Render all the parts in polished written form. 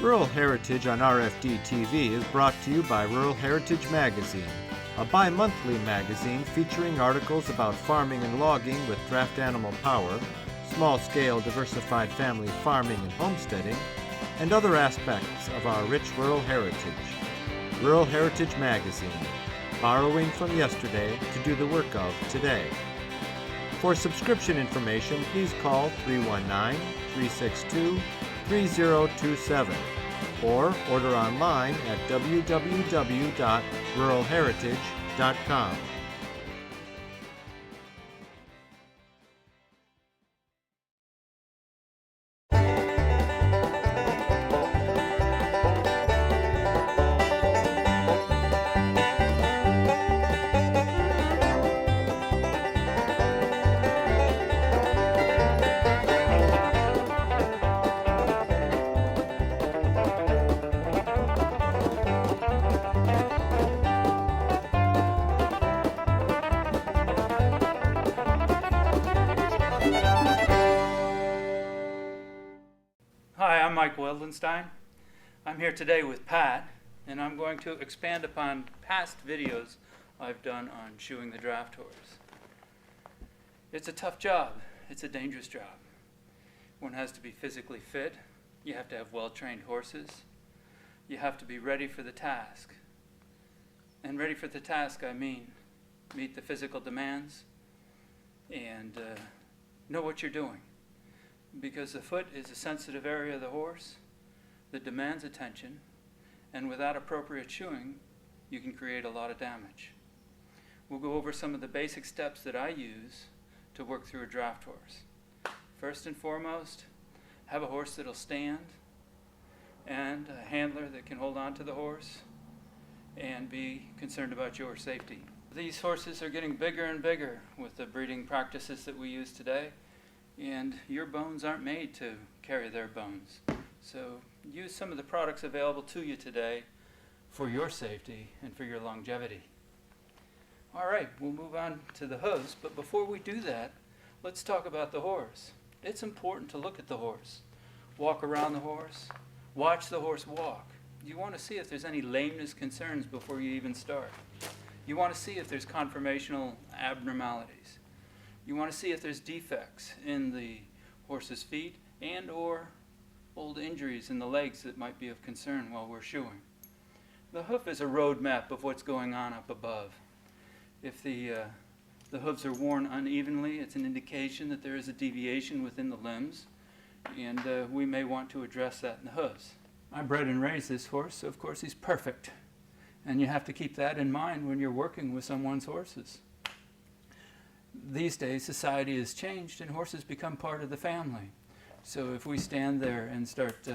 Rural Heritage on RFD TV is brought to you by Rural Heritage Magazine, a bi-monthly magazine featuring articles about farming and logging with draft animal power, small-scale diversified family farming and homesteading, and other aspects of our rich rural heritage. Rural Heritage Magazine, borrowing from yesterday to do the work of today. For subscription information, please call 319-362-3027 or order online at www.ruralheritage.com. Hi, I'm Mike Wildenstein. I'm here today with Pat, and I'm going to expand upon past videos I've done on shoeing the draft horse. It's a tough job. It's a dangerous job. One has to be physically fit. You have to have well-trained horses. You have to be ready for the task. And ready for the task, I mean meet the physical demands and know what you're doing. Because the foot is a sensitive area of the horse that demands attention, and without appropriate shoeing, you can create a lot of damage. We'll go over some of the basic steps that I use to work through a draft horse. First and foremost, have a horse that'll stand and a handler that can hold on to the horse and be concerned about your safety. These horses are getting bigger and bigger with the breeding practices that we use today. And your bones aren't made to carry their bones. So use some of the products available to you today for your safety and for your longevity. All right, we'll move on to the hooves, but before we do that, let's talk about the horse. It's important to look at the horse, walk around the horse, watch the horse walk. You want to see if there's any lameness concerns before you even start. You want to see if there's conformational abnormalities. You want to see if there's defects in the horse's feet and or old injuries in the legs that might be of concern while we're shoeing. The hoof is a road map of what's going on up above. If the hooves are worn unevenly, it's an indication that there is a deviation within the limbs, and we may want to address that in the hooves. I bred and raised this horse, so of course he's perfect. And you have to keep that in mind when you're working with someone's horses. These days, society has changed and horses become part of the family. So if we stand there and start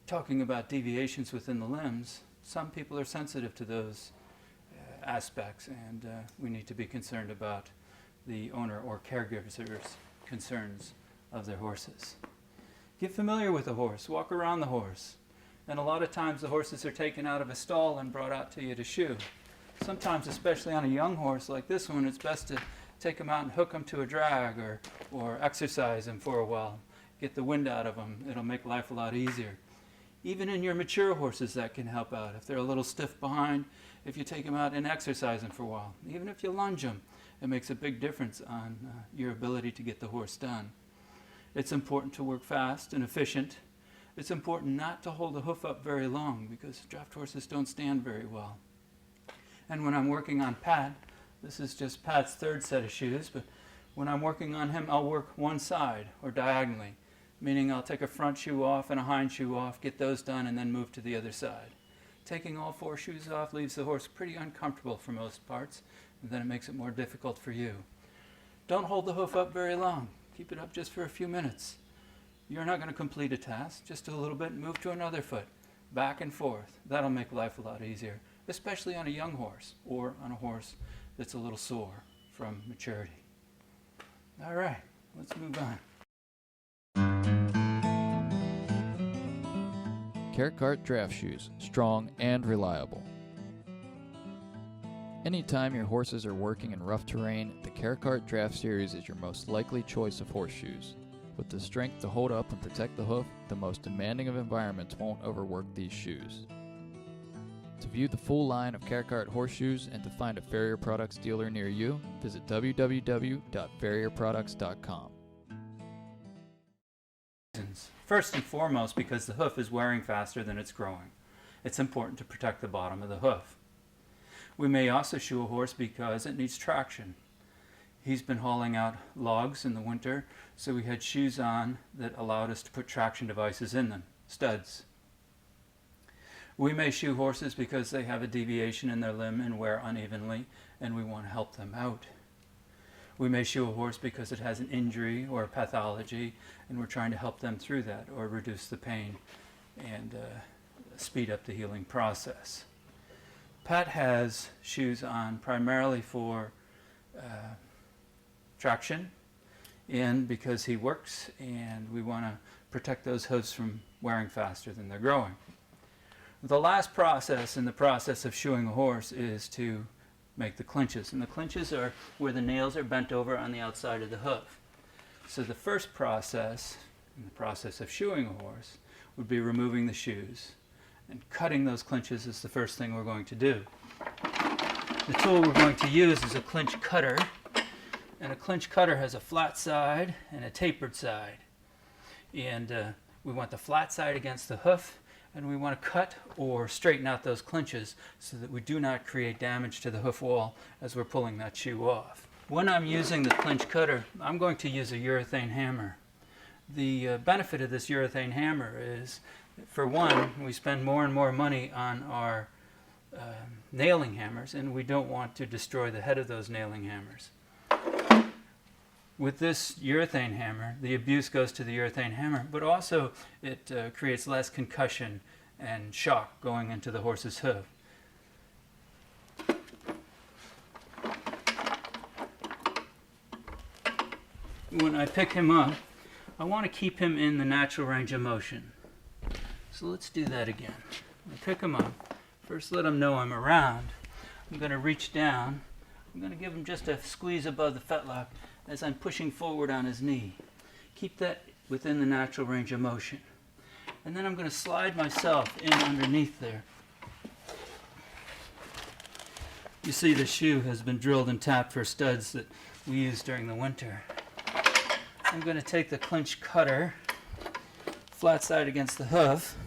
talking about deviations within the limbs, some people are sensitive to those aspects, and we need to be concerned about the owner or caregiver's concerns of their horses. Get familiar with the horse, walk around the horse. And a lot of times the horses are taken out of a stall and brought out to you to shoe. Sometimes, especially on a young horse like this one, it's best to take them out and hook them to a drag or exercise them for a while. Get the wind out of them. It'll make life a lot easier. Even in your mature horses, that can help out. If they're a little stiff behind, if you take them out and exercise them for a while. Even if you lunge them, it makes a big difference on your ability to get the horse done. It's important to work fast and efficient. It's important not to hold the hoof up very long because draft horses don't stand very well. And when I'm working on Pat, this is just Pat's third set of shoes, but when I'm working on him, I'll work one side or diagonally, meaning I'll take a front shoe off and a hind shoe off, get those done, and then move to the other side. Taking all four shoes off leaves the horse pretty uncomfortable for most parts, and then it makes it more difficult for you. Don't hold the hoof up very long. Keep it up just for a few minutes. You're not going to complete a task. Just do a little bit and move to another foot, back and forth. That'll make life a lot easier, especially on a young horse or on a horse that's a little sore from maturity. All right, let's move on. Percheron draft shoes, strong and reliable. Anytime your horses are working in rough terrain, the Percheron Draft Series is your most likely choice of horseshoes. With the strength to hold up and protect the hoof, the most demanding of environments won't overwork these shoes. To view the full line of Carencart horseshoes and to find a Farrier Products dealer near you, visit www.farrierproducts.com. First and foremost, because the hoof is wearing faster than it's growing. It's important to protect the bottom of the hoof. We may also shoe a horse because it needs traction. He's been hauling out logs in the winter, so we had shoes on that allowed us to put traction devices in them, studs. We may shoe horses because they have a deviation in their limb and wear unevenly, and we want to help them out. We may shoe a horse because it has an injury or a pathology, and we're trying to help them through that or reduce the pain and speed up the healing process. Pat has shoes on primarily for traction and because he works, and we want to protect those hooves from wearing faster than they're growing. The last process in the process of shoeing a horse is to make the clinches, and the clinches are where the nails are bent over on the outside of the hoof. So the first process in the process of shoeing a horse would be removing the shoes, and cutting those clinches is the first thing we're going to do. The tool we're going to use is a clinch cutter, and a clinch cutter has a flat side and a tapered side, and we want the flat side against the hoof, and we want to cut or straighten out those clinches so that we do not create damage to the hoof wall as we're pulling that shoe off. When I'm using the clinch cutter, I'm going to use a urethane hammer. The benefit of this urethane hammer is, for one, we spend more and more money on our nailing hammers, and we don't want to destroy the head of those nailing hammers. With this urethane hammer, the abuse goes to the urethane hammer, but also it creates less concussion and shock going into the horse's hoof. When I pick him up, I want to keep him in the natural range of motion. So let's do that again. I pick him up. First, let him know I'm around. I'm going to reach down. I'm going to give him just a squeeze above the fetlock as I'm pushing forward on his knee. Keep that within the natural range of motion. And then I'm going to slide myself in underneath there. You see the shoe has been drilled and tapped for studs that we use during the winter. I'm going to take the clinch cutter, flat side against the hoof,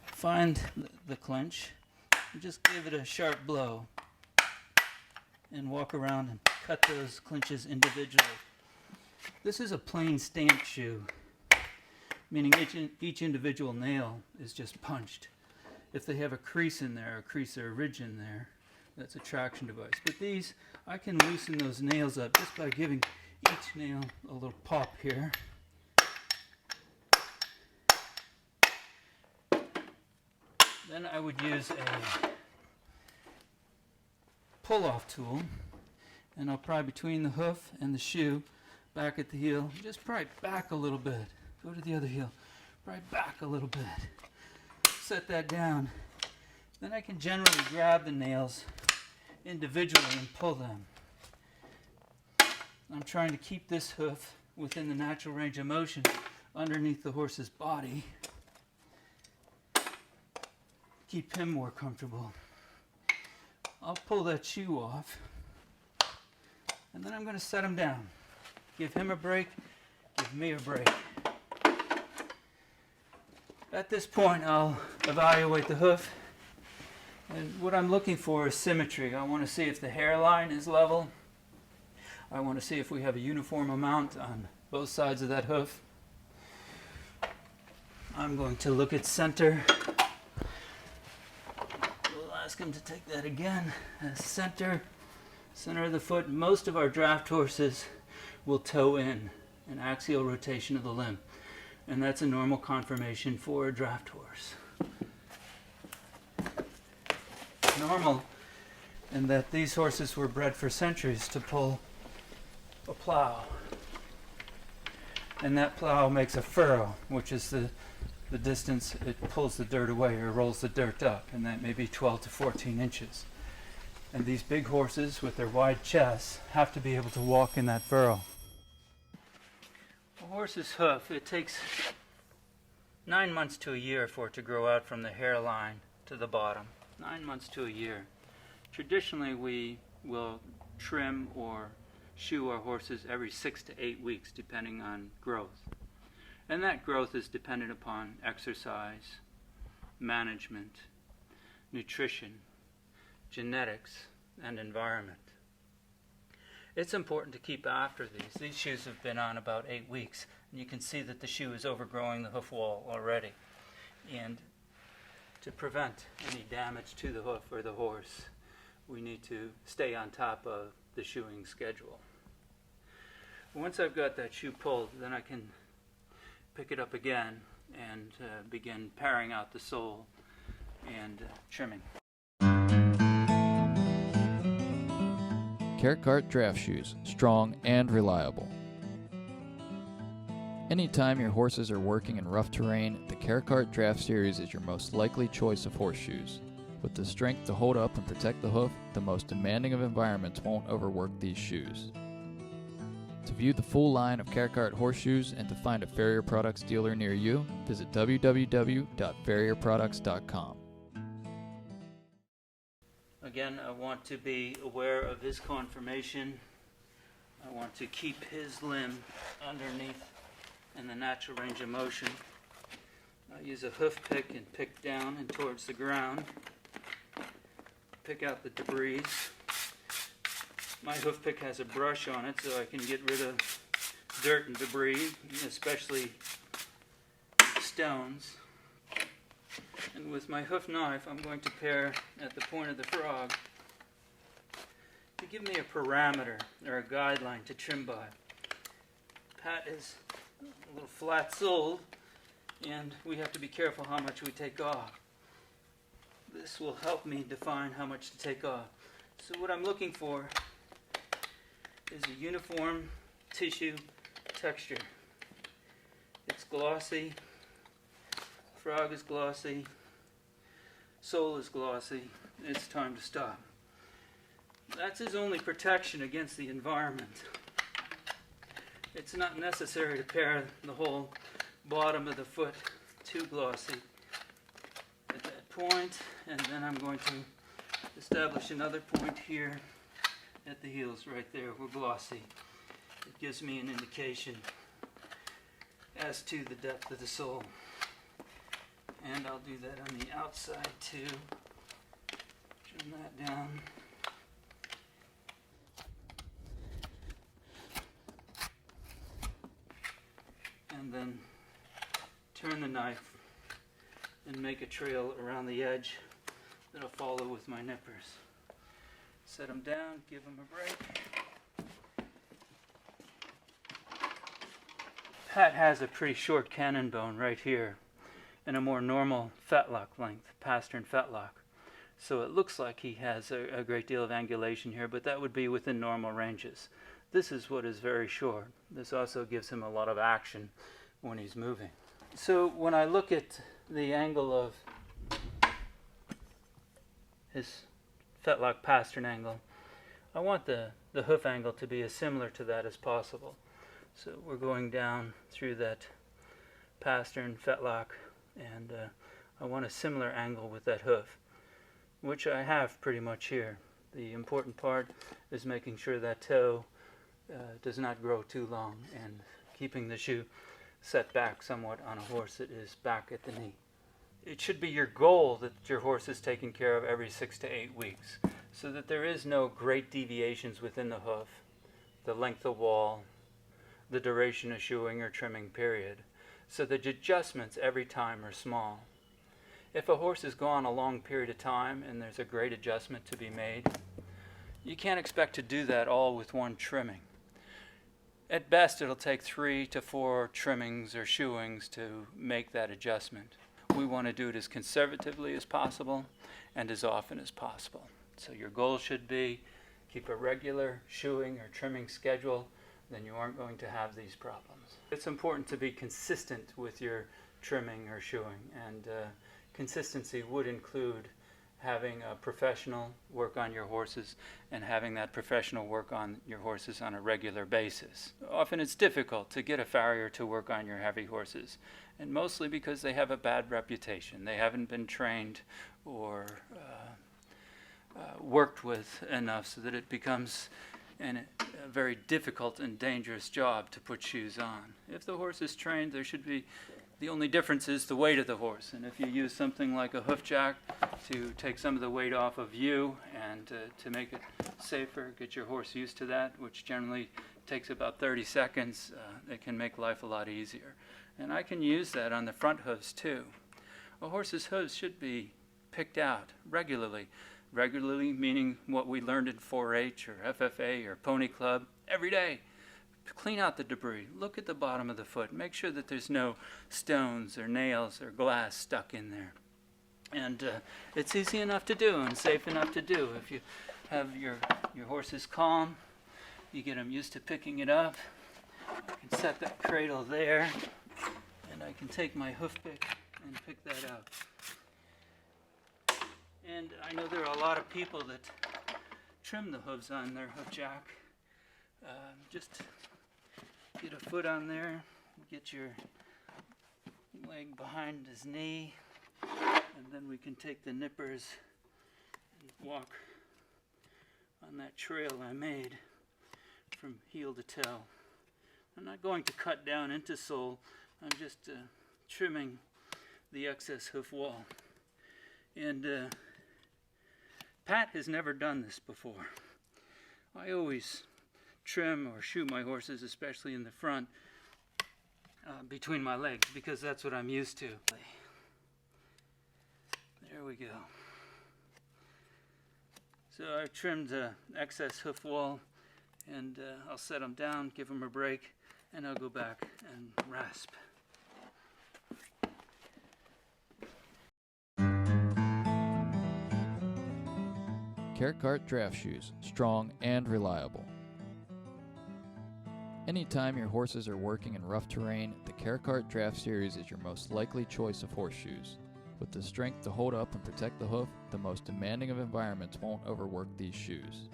find the clinch, and just give it a sharp blow, and walk around and cut those clinches individually. This is a plain stamped shoe, meaning each individual nail is just punched. If they have a crease in there, a crease or a ridge in there, that's a traction device. But these, I can loosen those nails up just by giving each nail a little pop here. Then I would use a pull-off tool, and I'll pry between the hoof and the shoe, back at the heel, just pry back a little bit. Go to the other heel, pry back a little bit. Set that down. Then I can generally grab the nails individually and pull them. I'm trying to keep this hoof within the natural range of motion underneath the horse's body. Keep him more comfortable. I'll pull that shoe off, and then I'm going to set him down. Give him a break, give me a break. At this point, I'll evaluate the hoof, and what I'm looking for is symmetry. I want to see if the hairline is level. I want to see if we have a uniform amount on both sides of that hoof. I'm going to look at center. We'll ask him to take that again. Center of the foot. Most of our draft horses will toe in, an axial rotation of the limb, and that's a normal conformation for a draft horse. Normal in that these horses were bred for centuries to pull a plow, and that plow makes a furrow, which is the distance it pulls the dirt away or rolls the dirt up, and that may be 12 to 14 inches. And these big horses with their wide chests have to be able to walk in that furrow. A horse's hoof, it takes 9 months to a year for it to grow out from the hairline to the bottom. 9 months to a year. Traditionally, we will trim or shoe our horses every 6 to 8 weeks, depending on growth. And that growth is dependent upon exercise, management, nutrition, genetics, and environment. It's important to keep after these. These shoes have been on about 8 weeks, and you can see that the shoe is overgrowing the hoof wall already. And to prevent any damage to the hoof or the horse, we need to stay on top of the shoeing schedule. Once I've got that shoe pulled, then I can pick it up again and begin paring out the sole and trimming. Percheron draft shoes, strong and reliable. Anytime your horses are working in rough terrain, the Percheron Draft Series is your most likely choice of horseshoes. With the strength to hold up and protect the hoof, the most demanding of environments won't overwork these shoes. To view the full line of Percheron horseshoes and to find a Farrier Products dealer near you, visit www.farrierproducts.com. Again, I want to be aware of his conformation. I want to keep his limb underneath in the natural range of motion. I use a hoof pick and pick down and towards the ground. Pick out the debris. My hoof pick has a brush on it so I can get rid of dirt and debris, especially stones. And with my hoof knife, I'm going to pare at the point of the frog to give me a parameter or a guideline to trim by. Pat is a little flat-soled, and we have to be careful how much we take off. This will help me define how much to take off. So what I'm looking for is a uniform tissue texture. It's glossy, frog is glossy, sole is glossy. It's time to stop. That's his only protection against the environment. It's not necessary to pare the whole bottom of the foot too glossy at that point, and then I'm going to establish another point here at the heels right there. We're glossy. It gives me an indication as to the depth of the sole. And I'll do that on the outside too. Trim that down. And then turn the knife and make a trail around the edge that I'll follow with my nippers. Set them down, give them a break. Pat has a pretty short cannon bone right here and a more normal fetlock length, pastern fetlock. So it looks like he has a great deal of angulation here, but that would be within normal ranges. This is what is very short. This also gives him a lot of action when he's moving. So when I look at the angle of his fetlock pastern angle, I want the hoof angle to be as similar to that as possible. So we're going down through that pastern fetlock, and I want a similar angle with that hoof, which I have pretty much here. The important part is making sure that toe does not grow too long and keeping the shoe set back somewhat on a horse that is back at the knee. It should be your goal that your horse is taken care of every 6 to 8 weeks, so that there is no great deviations within the hoof, the length of wall, the duration of shoeing or trimming period, so that adjustments every time are small. If a horse is gone a long period of time and there's a great adjustment to be made, you can't expect to do that all with one trimming. At best, it'll take 3 to 4 trimmings or shoeings to make that adjustment. We want to do it as conservatively as possible and as often as possible. So your goal should be keep a regular shoeing or trimming schedule, then you aren't going to have these problems. It's important to be consistent with your trimming or shoeing, and consistency would include having a professional work on your horses and having that professional work on your horses on a regular basis. Often it's difficult to get a farrier to work on your heavy horses, and mostly because they have a bad reputation. They haven't been trained or worked with enough so that it becomes a very difficult and dangerous job to put shoes on. If the horse is trained, the only difference is the weight of the horse. And if you use something like a hoof jack to take some of the weight off of you and to make it safer, get your horse used to that, which generally takes about 30 seconds, it can make life a lot easier. And I can use that on the front hooves too. A horse's hooves should be picked out regularly. Regularly meaning what we learned in 4-H or FFA or Pony Club every day. Clean out the debris. Look at the bottom of the foot. Make sure that there's no stones or nails or glass stuck in there. And it's easy enough to do and safe enough to do. If you have your horses calm, you get them used to picking it up. I can set that cradle there, and I can take my hoof pick and pick that up. And I know there are a lot of people that trim the hooves on their hoof jack. Just get a foot on there, get your leg behind his knee, and then we can take the nippers and walk on that trail I made from heel to toe. I'm not going to cut down into sole, I'm just trimming the excess hoof wall. And Pat has never done this before. I always trim or shoe my horses, especially in the front, between my legs, because that's what I'm used to. There we go. So I've trimmed the excess hoof wall, and I'll set them down, give them a break, and I'll go back and rasp. Percheron draft shoes, strong and reliable. Anytime your horses are working in rough terrain, the Percheron Draft Series is your most likely choice of horseshoes. With the strength to hold up and protect the hoof, the most demanding of environments won't overwork these shoes.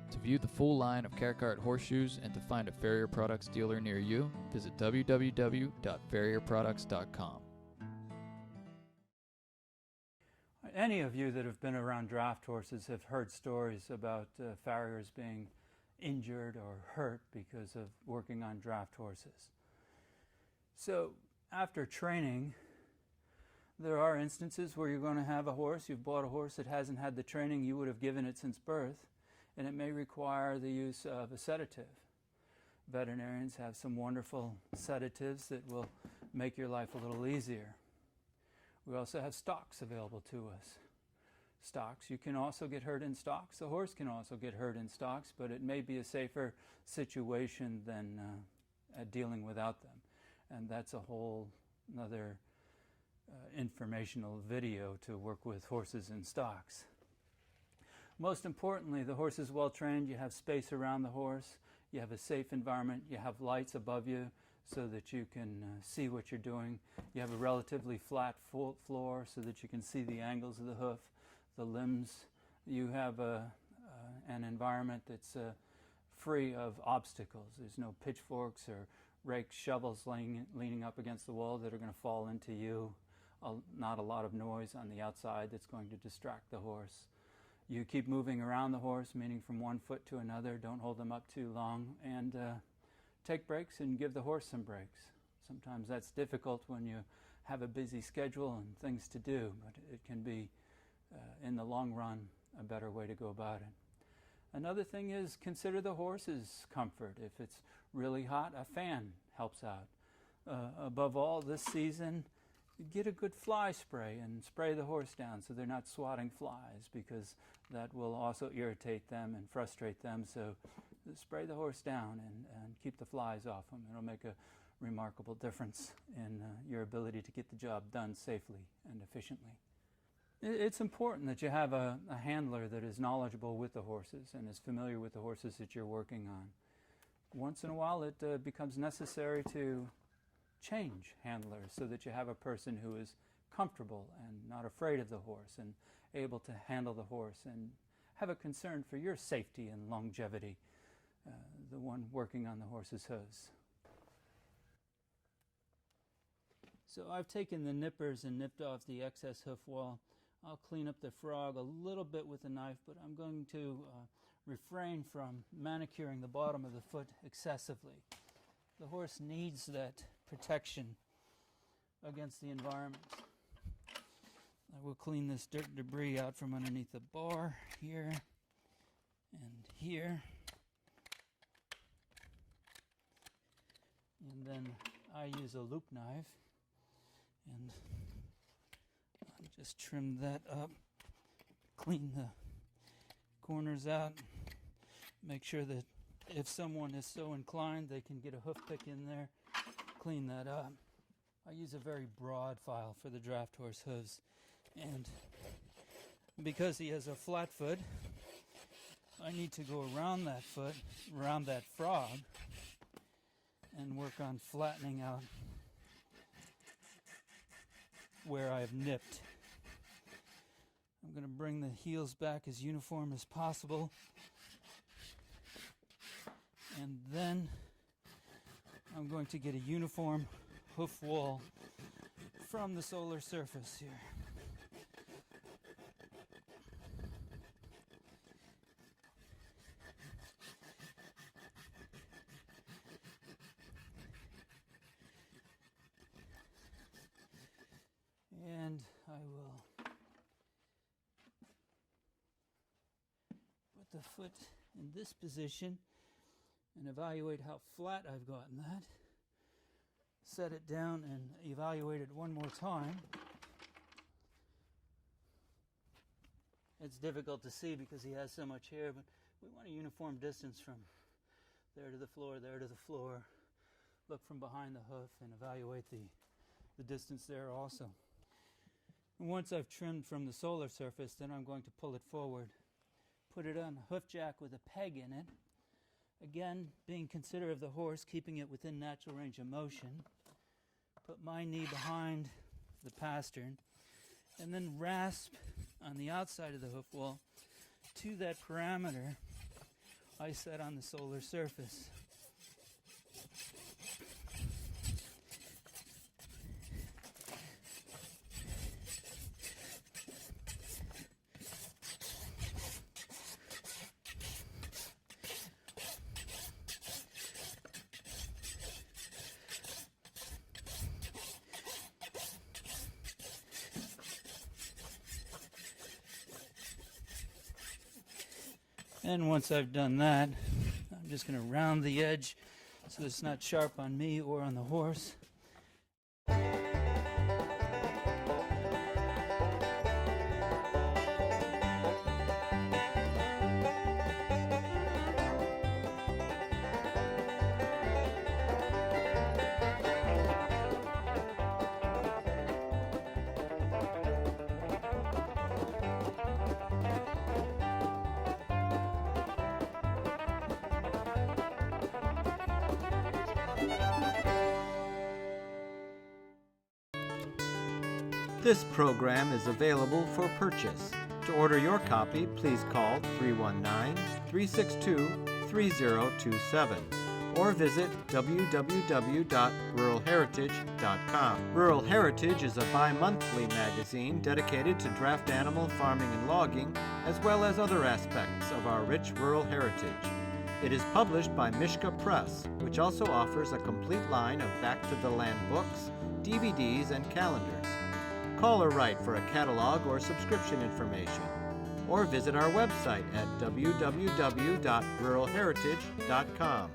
To view the full line of Percheron horseshoes and to find a Farrier Products dealer near you, visit www.farrierproducts.com. Any of you that have been around draft horses have heard stories about farriers being injured or hurt because of working on draft horses. So after training, there are instances where you're going to have a horse, you've bought a horse that hasn't had the training you would have given it since birth, and it may require the use of a sedative. Veterinarians have some wonderful sedatives that will make your life a little easier. We also have stocks available to us. Stocks, you can also get hurt in stocks. The horse can also get hurt in stocks, but it may be a safer situation than dealing without them. And that's a whole another informational video to work with horses in stocks. Most importantly, the horse is well trained. You have space around the horse. You have a safe environment. You have lights above you so that you can see what you're doing. You have a relatively flat floor so that you can see the angles of the hoof, the limbs. You have an environment that's free of obstacles. There's no pitchforks or rakes, shovels leaning up against the wall that are going to fall into you. Not a lot of noise on the outside that's going to distract the horse. You keep moving around the horse, meaning from one foot to another. Don't hold them up too long, and take breaks and give the horse some breaks. Sometimes that's difficult when you have a busy schedule and things to do, but it can be, in the long run, a better way to go about it. Another thing is consider the horse's comfort. If it's really hot, a fan helps out. Above all, this season, get a good fly spray and spray the horse down so they're not swatting flies, because that will also irritate them and frustrate them. So spray the horse down and keep the flies off them. It'll make a remarkable difference in your ability to get the job done safely and efficiently. It's important that you have a handler that is knowledgeable with the horses and is familiar with the horses that you're working on. Once in a while it becomes necessary to change handlers so that you have a person who is comfortable and not afraid of the horse and able to handle the horse and have a concern for your safety and longevity, the one working on the horse's hooves. So I've taken the nippers and nipped off the excess hoof wall. I'll clean up the frog a little bit with a knife, but I'm going to refrain from manicuring the bottom of the foot excessively. The horse needs that protection against the environment. I will clean this dirt debris out from underneath the bar here and here. And then I use a loop knife and I'll just trim that up, clean the corners out, make sure that if someone is so inclined they can get a hoof pick in there, clean that up. I use a very broad file for the draft horse hooves, and because he has a flat foot, I need to go around that foot, around that frog, and work on flattening out where I've nipped. I'm going to bring the heels back as uniform as possible, and then I'm going to get a uniform hoof wall from the solar surface here. And I will put the foot in this position and evaluate how flat I've gotten that. Set it down and evaluate it one more time. It's difficult to see because he has so much hair, but we want a uniform distance from there to the floor, there to the floor. Look from behind the hoof and evaluate the distance there also. And once I've trimmed from the solar surface, then I'm going to pull it forward, put it on a hoof jack with a peg in it. Again, being considerate of the horse, keeping it within natural range of motion. Put my knee behind the pastern, and then rasp on the outside of the hoof wall to that parameter I set on the solar surface. And once I've done that, I'm just going to round the edge so it's not sharp on me or on the horse. This program is available for purchase. To order your copy, please call 319-362-3027 or visit www.ruralheritage.com. Rural Heritage is a bi-monthly magazine dedicated to draft animal farming and logging, as well as other aspects of our rich rural heritage. It is published by Micheal Press, which also offers a complete line of back-to-the-land books, DVDs, and calendars. Call or write for a catalog or subscription information, or visit our website at www.ruralheritage.com.